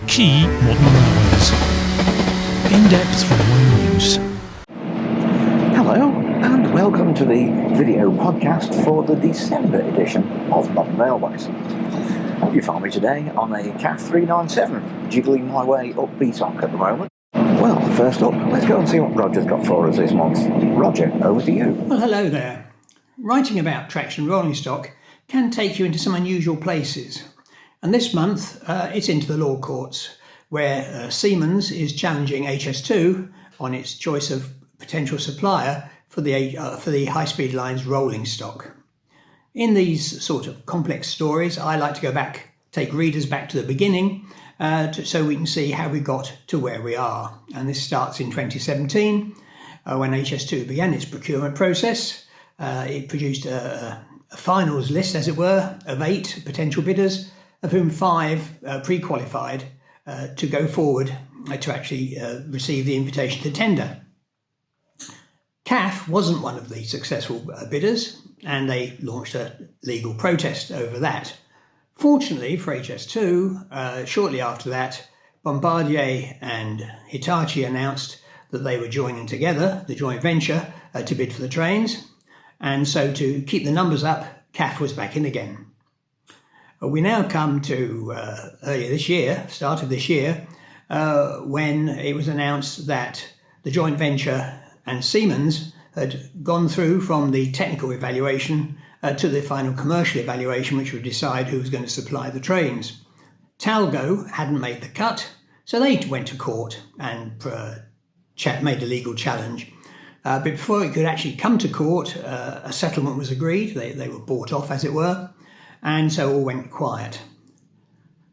Key modern railways. In-depth railway news. Hello, and welcome to the video podcast for the December edition of Modern Railways. You find me today on a CAF 397, jiggling my way up BTOC at the moment. Well, first up, let's go and see what Roger's got for us this month. Roger, over to you. Well, hello there. Writing about traction rolling stock can take you into some unusual places. And this month, it's into the law courts, where Siemens is challenging HS2 on its choice of potential supplier for the high-speed line's rolling stock. In these sort of complex stories, I like to go back, take readers back to the beginning, so we can see how we got to where we are. And this starts in 2017, when HS2 began its procurement process. It produced a finals list, as it were, of 8 potential bidders, of whom 5 pre-qualified to go forward to actually receive the invitation to tender. CAF wasn't one of the successful bidders, and they launched a legal protest over that. Fortunately for HS2, shortly after that, Bombardier and Hitachi announced that they were joining together, the joint venture, to bid for the trains. And so to keep the numbers up, CAF was back in again. We now come to earlier this year, start of this year, when it was announced that the joint venture and Siemens had gone through from the technical evaluation to the final commercial evaluation, which would decide who was going to supply the trains. Talgo hadn't made the cut, so they went to court and made a legal challenge. But before it could actually come to court, a settlement was agreed. They were bought off, as it were, and so all went quiet.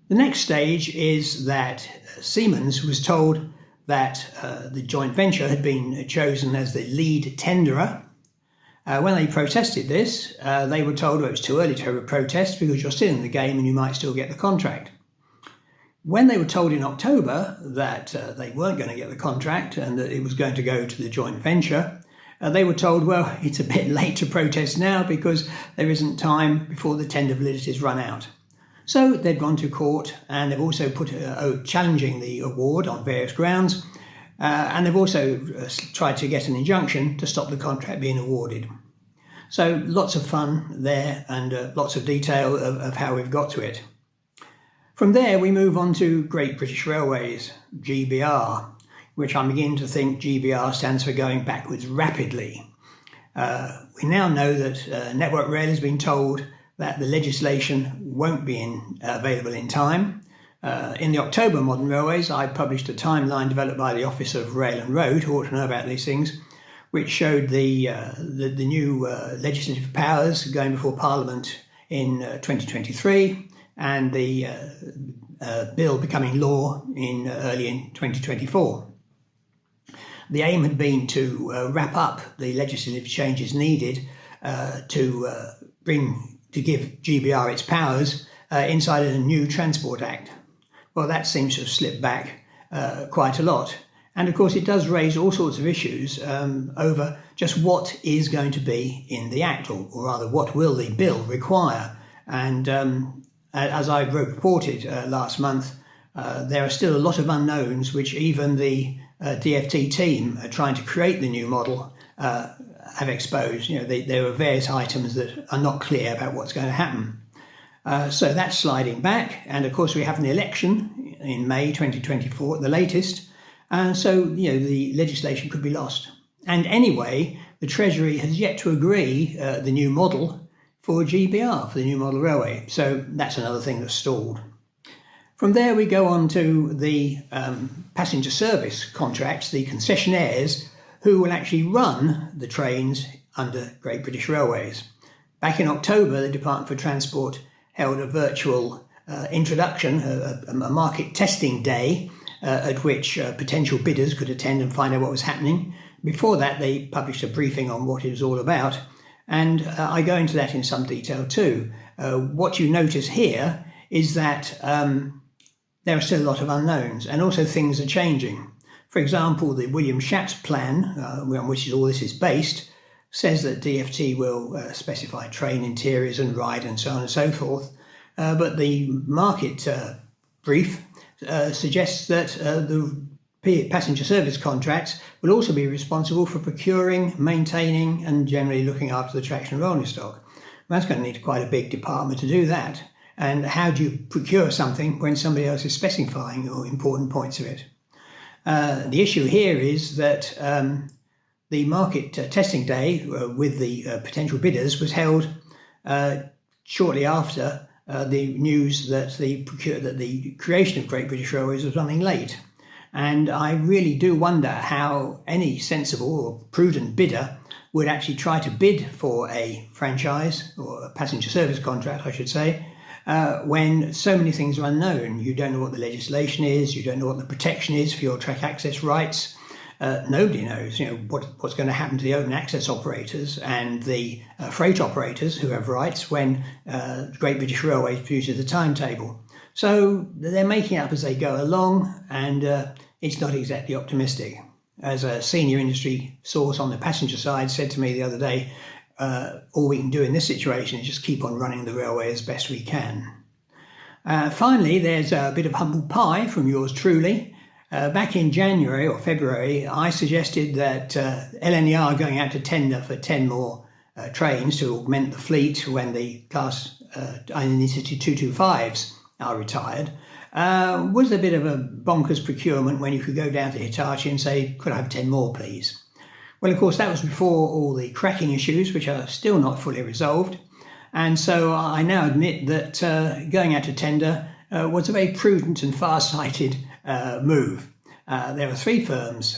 The next stage is that Siemens was told that the joint venture had been chosen as the lead tenderer. When they protested this, they were told it was too early to have a protest because you're still in the game and you might still get the contract. When they were told in October that they weren't going to get the contract and that it was going to go to the joint venture, they were told, well, it's a bit late to protest now because there isn't time before the tender validities run out. So they've gone to court, and they've also put challenging the award on various grounds, and they've also tried to get an injunction to stop the contract being awarded. So lots of fun there, and lots of detail of how we've got to it. From there, we move on to Great British Railways, GBR, which I'm beginning to think GBR stands for going backwards rapidly. We now know that Network Rail has been told that the legislation won't be available in time. In the October Modern Railways, I published a timeline developed by the Office of Rail and Road, who ought to know about these things, which showed the new legislative powers going before Parliament in 2023, and the bill becoming law early in 2024. The aim had been to wrap up the legislative changes needed to give GBR its powers inside a new Transport Act. Well, that seems to have slipped back quite a lot. And of course, it does raise all sorts of issues over just what is going to be in the Act, or rather, what will the bill require. And as I reported last month, there are still a lot of unknowns, which even the DFT team trying to create the new model have exposed. There are various items that are not clear about what's going to happen. So that's sliding back, and of course we have an election in May 2024 at the latest, and so the legislation could be lost. And anyway, the Treasury has yet to agree the new model for GBR, for the new model railway. So that's another thing that's stalled. From there we go on to the passenger service contracts, the concessionaires who will actually run the trains under Great British Railways. Back in October, the Department for Transport held a virtual introduction, a market testing day at which potential bidders could attend and find out what was happening. Before that, they published a briefing on what it was all about, and I go into that in some detail too. What you notice here is that there are still a lot of unknowns, and also things are changing. For example, the William Schatz plan, on which all this is based, says that DFT will specify train interiors and ride and so on and so forth. But the market brief suggests that the passenger service contracts will also be responsible for procuring, maintaining and generally looking after the traction and rolling stock. That's going to need quite a big department to do that. And how do you procure something when somebody else is specifying or important points of it? The issue here is that the market testing day with the potential bidders was held shortly after the news that the creation of Great British Railways was running late. And I really do wonder how any sensible or prudent bidder would actually try to bid for a franchise or a passenger service contract, I should say, when so many things are unknown. You don't know what the legislation is, you don't know what the protection is for your track access rights. Nobody knows, what's going to happen to the open access operators and the freight operators who have rights when Great British Railways produces a timetable. So they're making up as they go along, and it's not exactly optimistic. As a senior industry source on the passenger side said to me the other day, all we can do in this situation is just keep on running the railway as best we can. Finally, there's a bit of humble pie from yours truly. Back in January or February, I suggested that LNER going out to tender for 10 more trains to augment the fleet when the Class Intercity 225s are retired. Was a bit of a bonkers procurement when you could go down to Hitachi and say, could I have 10 more, please? Well, of course, that was before all the cracking issues, which are still not fully resolved. And so I now admit that going out to tender was a very prudent and far-sighted move. There are three firms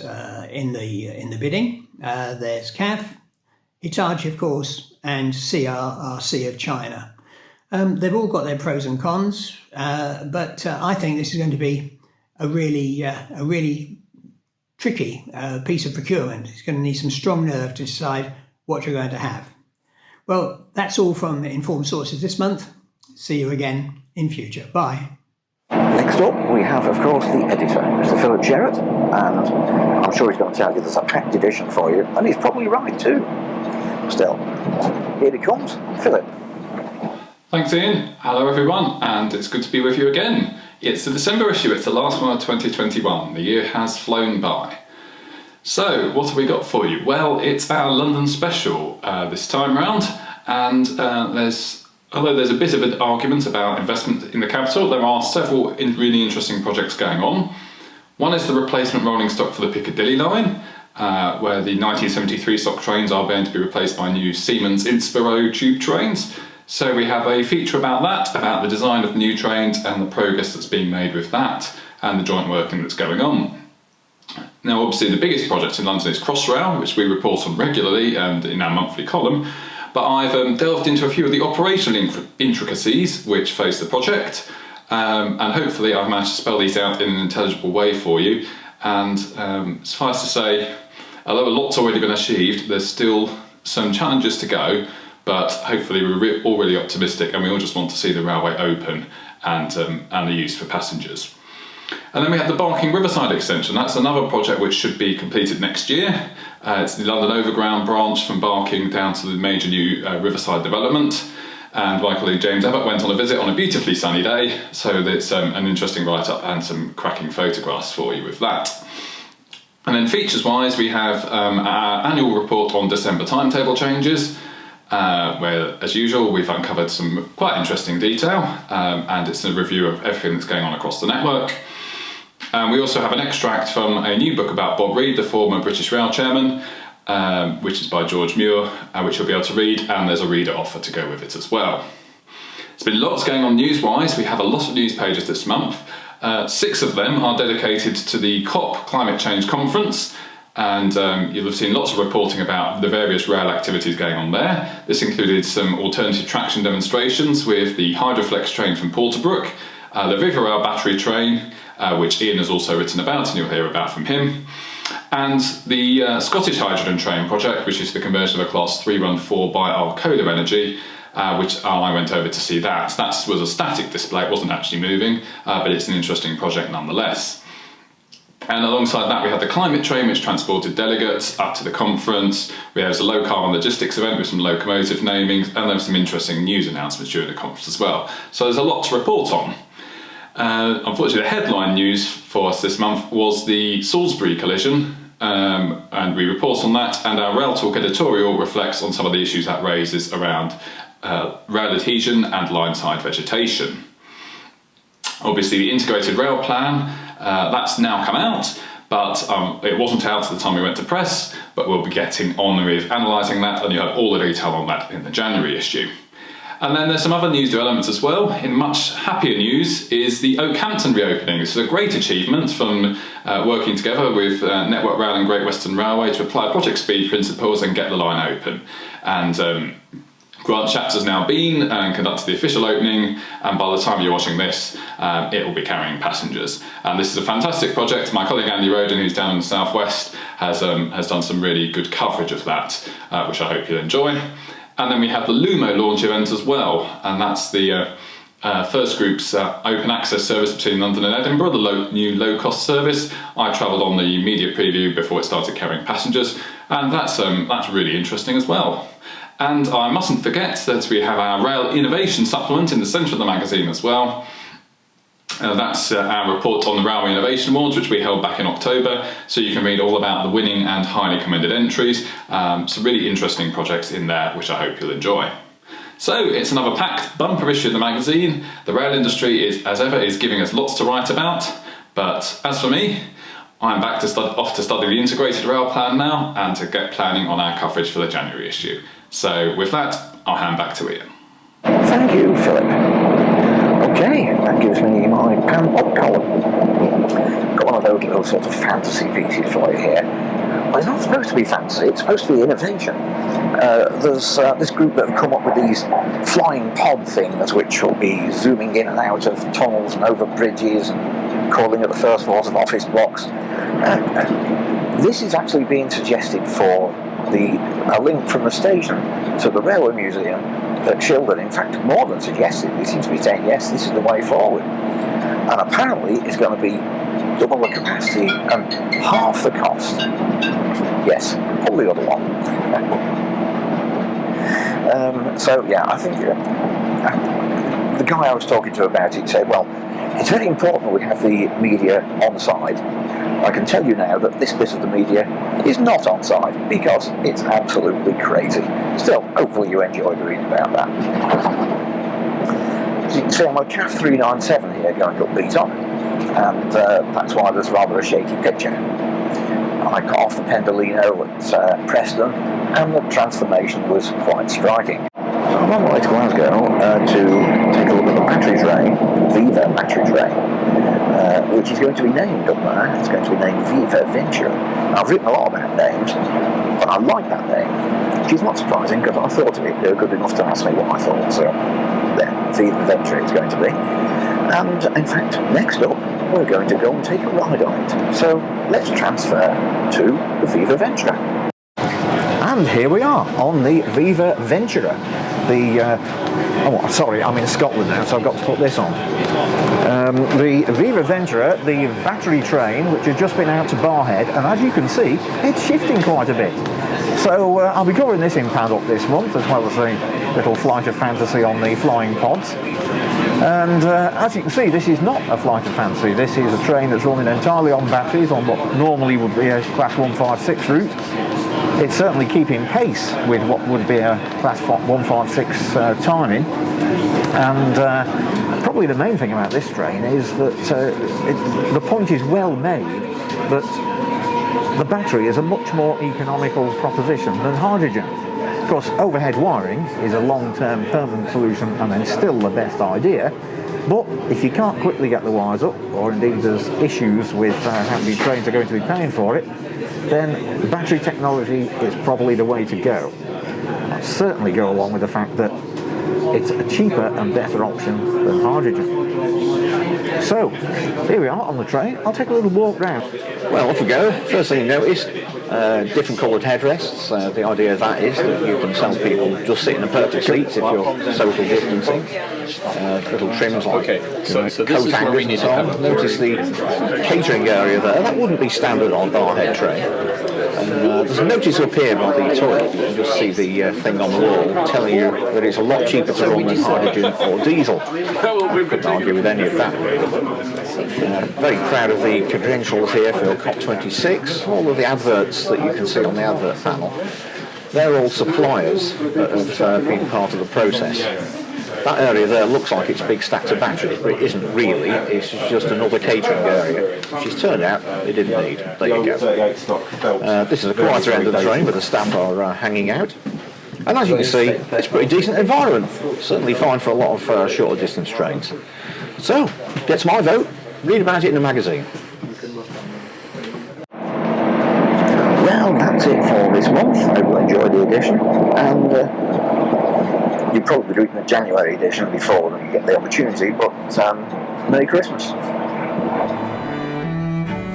in the bidding. There's CAF, Hitachi, of course, and CRRC of China. They've all got their pros and cons, but I think this is going to be a really tricky piece of procurement. It's going to need some strong nerve to decide what you're going to have. Well, that's all from Informed Sources this month. See you again in future. Bye. Next up, we have, of course, the editor, Mr. Philip Sherratt, and I'm sure he's going to tell you there's a packed edition for you, and he's probably right too. Still, here he comes, Philip. Thanks, Ian. Hello, everyone, and it's good to be with you again. It's the December issue, it's the last one of 2021. The year has flown by. So, what have we got for you? Well, it's our London special this time round, and although there's a bit of an argument about investment in the capital, there are several really interesting projects going on. One is the replacement rolling stock for the Piccadilly line, where the 1973 stock trains are going to be replaced by new Siemens Inspiro tube trains. So we have a feature about that, about the design of the new trains and the progress that's being made with that, and the joint working that's going on. Now, obviously, the biggest project in London is Crossrail, which we report on regularly and in our monthly column. But I've delved into a few of the operational intricacies which face the project, and hopefully I've managed to spell these out in an intelligible way for you. And suffice to say, although a lot's already been achieved, there's still some challenges to go, but hopefully we're all really optimistic and we all just want to see the railway open and the use for passengers. And then we have the Barking Riverside extension. That's another project which should be completed next year. It's the London Overground branch from Barking down to the major new Riverside development. And my colleague James Abbott went on a visit on a beautifully sunny day, so there's an interesting write-up and some cracking photographs for you with that. And then features-wise, we have our annual report on December timetable changes, where, as usual, we've uncovered some quite interesting detail, and it's a review of everything that's going on across the network. We also have an extract from a new book about Bob Reid, the former British Rail chairman, which is by George Muir, which you'll be able to read, and there's a reader offer to go with it as well. There's been lots going on news-wise. We have a lot of news pages this month. 6 of them are dedicated to the COP Climate Change Conference, and you'll have seen lots of reporting about the various rail activities going on there. This included some alternative traction demonstrations with the Hydroflex train from Porterbrook, the Viva Rail battery train, which Ian has also written about, and you'll hear about from him, and the Scottish Hydrogen Train project, which is the conversion of a Class 314 by Alcoa Energy, which I went over to see that. That was a static display, it wasn't actually moving, but it's an interesting project nonetheless. And alongside that, we had the Climate Train, which transported delegates up to the conference. We had a low carbon logistics event with some locomotive namings, and there were some interesting news announcements during the conference as well. So there's a lot to report on. Unfortunately, the headline news for us this month was the Salisbury collision, and we report on that, and our Rail Talk editorial reflects on some of the issues that raises around rail adhesion and line-side vegetation. Obviously, the integrated rail plan, that's now come out, but it wasn't out at the time we went to press, but we'll be getting on with analysing that, and you'll have all the detail on that in the January issue. And then there's some other news developments as well. In much happier news is the Oakhampton reopening. This is a great achievement from working together with Network Rail and Great Western Railway to apply project speed principles and get the line open. And Grant Shapps has now been and conducted the official opening, and by the time you're watching this, it will be carrying passengers. And this is a fantastic project. My colleague Andy Roden, who's down in the southwest, has done some really good coverage of that, which I hope you'll enjoy. And then we have the Lumo launch event as well, and that's the First Group's open access service between London and Edinburgh, the new low-cost service. I travelled on the immediate preview before it started carrying passengers, and that's really interesting as well. And I mustn't forget that we have our Rail Innovation Supplement in the centre of the magazine as well. That's our report on the Railway Innovation Awards, which we held back in October, so you can read all about the winning and highly commended entries. Some really interesting projects in there, which I hope you'll enjoy. So it's another packed bumper issue of the magazine. The rail industry is, as ever, is giving us lots to write about, but as for me, I'm off to study the integrated rail plan now and to get planning on our coverage for the January issue. So with that, I'll hand back to Ian. Thank you, Philip. Okay, that gives me my pan-pop column. Got one of those little sort of fantasy pieces for you here. Well, it's not supposed to be fantasy, it's supposed to be innovation. There's this group that have come up with these flying pod things which will be zooming in and out of tunnels and over bridges and crawling at the first floors of office blocks. This is actually being suggested for a link from the station to the Railway Museum at Shildon. In fact, more than suggested, they seem to be saying, yes, this is the way forward. And apparently it's going to be double the capacity and half the cost. Yes, pull the other one. So yeah, I think the guy I was talking to about it said, well, it's very important that we have the media on side. I can tell you now that this bit of the media is not on side because it's absolutely crazy. Still, hopefully you enjoyed reading about that. As you can see, I'm on CAF 397 here going up Beaton, and that's why there's rather a shaky picture. I got off the Pendolino at Preston, and the transformation was quite striking. I'm on my way to Glasgow to take a look at the battery train, Viva battery train, which is going to be named up there. It's going to be named Viva Venture. I've written a lot about names, but I like that name, which is not surprising because I thought of it. They were good enough to ask me what I thought, so there, Viva Venture it's going to be. And in fact, next up, we're going to go and take a ride on it. So let's transfer to the Viva Venture. And here we are on the Viva Venturer. Sorry, I'm in Scotland now, so I've got to put this on. The Viva Venturer, the battery train, which has just been out to Barhead, and as you can see, it's shifting quite a bit. So I'll be covering this in Paddock this month, as well as a little flight of fantasy on the flying pods. And as you can see, this is not a flight of fantasy. This is a train that's running entirely on batteries on what normally would be a Class 156 route. It's certainly keeping pace with what would be a Class 156 timing. And probably the main thing about this train is that the point is well made that the battery is a much more economical proposition than hydrogen. Of course, overhead wiring is a long-term permanent solution and then still the best idea. But if you can't quickly get the wires up, or indeed there's issues with how many trains are going to be paying for it, then battery technology is probably the way to go. I'd certainly go along with the fact that it's a cheaper and better option than hydrogen. So, here we are on the train. I'll take a little walk round. Well, off we go. First thing you notice, different coloured headrests. The idea of that is that you can tell people just sit in the perfect seats if you're social distancing. Little trims like coat hangers and so on. Notice the catering area there. That wouldn't be standard on Barhead train. There's a notice up here by the toilet. You can just see the thing on the wall telling you that it's a lot cheaper to run than hydrogen or diesel. I couldn't argue with any of that. Very proud of the credentials here for COP26. All of the adverts that you can see on the advert panel, they're all suppliers that have been part of the process. That area there looks like it's big stacks of batteries, but it isn't really. It's just another catering area, which it's turned out they didn't need. There you go. This is a quieter end of the train, but the staff are hanging out. And as you can see, it's a pretty decent environment. Certainly fine for a lot of shorter distance trains. So, gets my vote. Read about it in the magazine. Well, that's it for this month. I hope you enjoyed the edition. And you'll probably be reading the January edition before you get the opportunity, but Merry Christmas.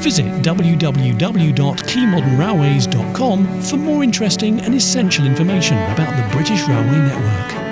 Visit www.keymodernrailways.com for more interesting and essential information about the British Railway Network.